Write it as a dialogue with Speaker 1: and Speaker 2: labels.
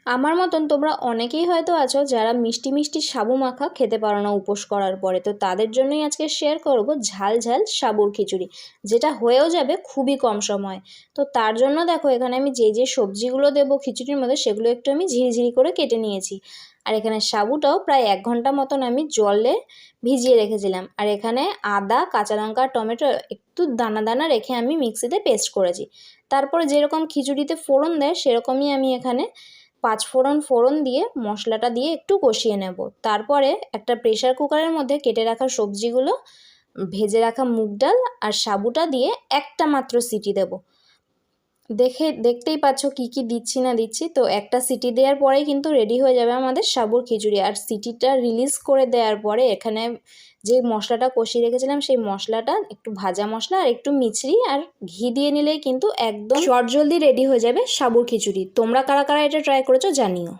Speaker 1: আমার মতন তোমরা অনেকেই হয়তো আছো যারা মিষ্টি মিষ্টি সাবু মাখা খেতে পারো না উপোস করার পরে, তো তাদের জন্যই আজকে শেয়ার করব ঝাল ঝাল সাবুর খিচুড়ি, যেটা হয়েও যাবে খুবই কম সময়। তো তার জন্য দেখো এখানে আমি যে সবজিগুলো দেবো খিচুড়ির মধ্যে সেগুলো একটু আমি ঝিরিঝিরি করে কেটে নিয়েছি। আর এখানে সাবুটাও প্রায় 1 ঘন্টা মতন আমি জলে ভিজিয়ে রেখেছিলাম। আর এখানে আদা, কাঁচা লঙ্কা, টমেটো একটু দানা দানা রেখে আমি মিক্সিতে পেস্ট করেছি। তারপরে যেরকম খিচুড়িতে ফোড়ন দেয় সেরকমই আমি এখানে 5 ফোড়ন দিয়ে মশলাটা দিয়ে একটু কষিয়ে নেব। তারপরে একটা প্রেসার কুকারের মধ্যে কেটে রাখা সবজিগুলো, ভেজে রাখা মুগ ডাল আর সাবুটা দিয়ে একটা মাত্র সিটি দেব। দেখতেই পাচ্ছ কি কি দিচ্ছি না দিচ্ছি। তো একটা সিটি দেওয়ার পরেই কিন্তু রেডি হয়ে যাবে আমাদের সাবুর খিচুড়ি। আর সিটিটা রিলিজ করে দেওয়ার পরে এখানে যে মশলাটা কষিয়ে রেখেছিলাম সেই মশলাটা, একটু ভাজা মশলা আর একটু মিছরি আর ঘি দিয়ে নিলেই কিন্তু একদম চটজলদি রেডি হয়ে যাবে সাবুর খিচুড়ি। তোমরা কারা কারা এটা ট্রাই করেছো জানিও।